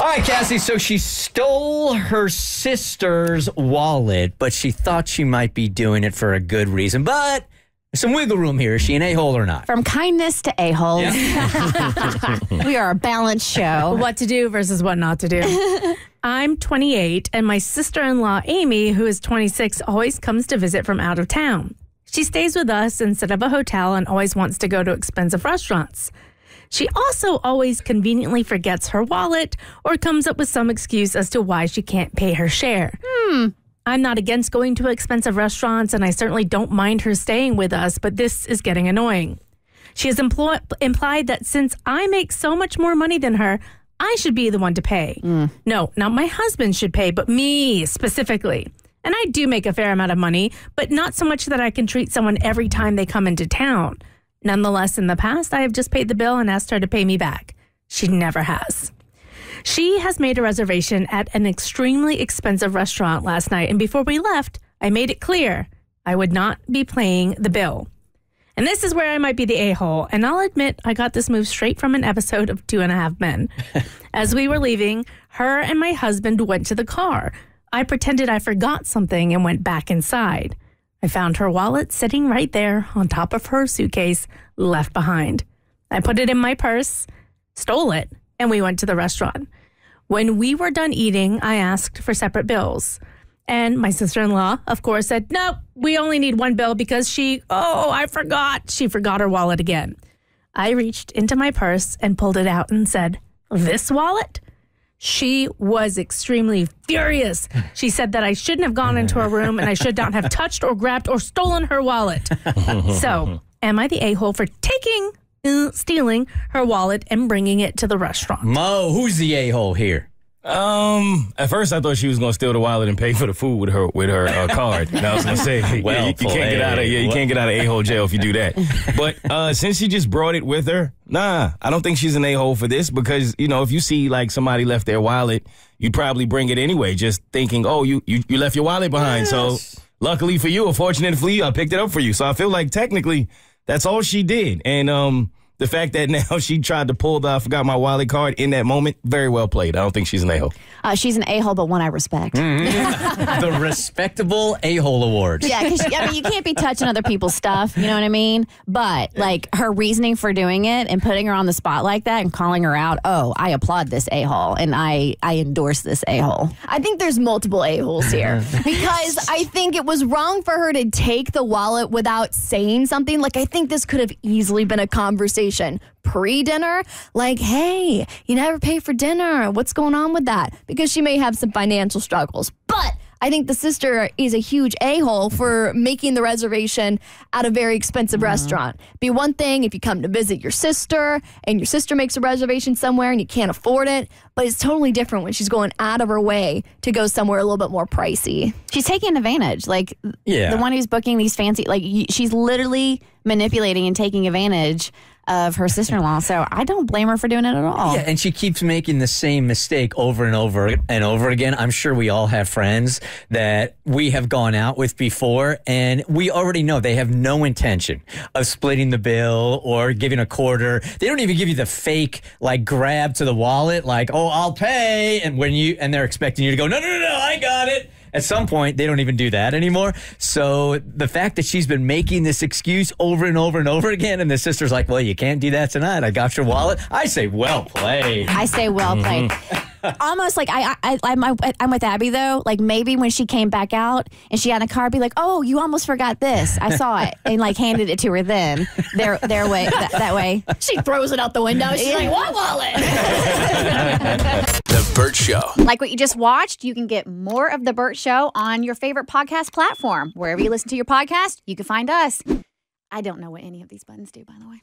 All right, Cassie, so she stole her sister's wallet, but she thought she might be doing it for a good reason. But there's some wiggle room here. Is she an a-hole or not? From kindness to a-holes. Yeah. We are a balanced show. What to do versus what not to do. I'm 28, and my sister-in-law, Amy, who is 26, always comes to visit from out of town. She stays with us instead of a hotel and always wants to go to expensive restaurants. She also always conveniently forgets her wallet or comes up with some excuse as to why she can't pay her share. I'm not against going to expensive restaurants, and I certainly don't mind her staying with us, but this is getting annoying. She has implied that since I make so much more money than her, I should be the one to pay. No, not my husband should pay, but me specifically. And I do make a fair amount of money, but not so much that I can treat someone every time they come into town. Nonetheless, in the past, I have just paid the bill and asked her to pay me back. She never has. She has made a reservation at an extremely expensive restaurant last night, and before we left, I made it clear I would not be paying the bill. And this is where I might be the a-hole, and I'll admit I got this move straight from an episode of 2.5 Men. As we were leaving, her and my husband went to the car. I pretended I forgot something and went back inside. I found her wallet sitting right there on top of her suitcase left behind. I put it in my purse, stole it, and we went to the restaurant. When we were done eating, I asked for separate bills. And my sister-in-law, of course, said, "No, we only need one bill because I forgot." She forgot her wallet again. I reached into my purse and pulled it out and said, "This wallet?" She was extremely furious. She said that I shouldn't have gone into her room and I should not have touched or grabbed or stolen her wallet. So, am I the a-hole for stealing her wallet and bringing it to the restaurant? Mo, who's the a-hole here? At first I thought she was gonna steal the wallet and pay for the food with her card. And I was gonna say, you can't get out of a-hole jail if you do that. But since she just brought it with her, I don't think she's an a-hole for this because if you see like somebody left their wallet, you'd probably bring it anyway, just thinking, oh, you left your wallet behind. Yes. So luckily for you, or fortunately, I picked it up for you. So I feel like technically that's all she did, and the fact that now she tried to pull the I forgot my wallet card in that moment, very well played. I don't think she's an a-hole. She's an a-hole, but one I respect. The Respectable A-hole Award. Yeah, because you can't be touching other people's stuff, you know what I mean? But like her reasoning for doing it and putting her on the spot like that and calling her out, I applaud this a-hole and I endorse this a-hole. I think there's multiple a-holes here because I think it was wrong for her to take the wallet without saying something. Like, I think this could have easily been a conversation pre-dinner, like, hey, you never pay for dinner. What's going on with that? Because she may have some financial struggles. But I think the sister is a huge a-hole for making the reservation at a very expensive restaurant. Be one thing if you come to visit your sister and your sister makes a reservation somewhere and you can't afford it, but it's totally different when she's going out of her way to go somewhere a little bit more pricey. She's taking advantage. Like, the one who's booking these fancy, she's literally manipulating and taking advantage of her sister-in-law. So I don't blame her for doing it at all. Yeah, and she keeps making the same mistake over and over and over again. I'm sure we all have friends that we have gone out with before, and we already know they have no intention of splitting the bill or giving a quarter. They don't even give you the fake, grab to the wallet, I'll pay, and they're expecting you to go, no, I got it. At some point, they don't even do that anymore. So the fact that she's been making this excuse over and over and over again, and the sister's like, well, you can't do that tonight. I got your wallet. I say, well played. I say, well played. Almost like I'm with Abby, though. Like, maybe when she came back out and she had a card, be like, oh, you almost forgot this. I saw it. And, handed it to her then. Their way, that way. She throws it out the window. She's like, what wallet? The Bert Show. Like what you just watched, you can get more of The Bert Show on your favorite podcast platform. Wherever you listen to your podcast, you can find us. I don't know what any of these buttons do, by the way.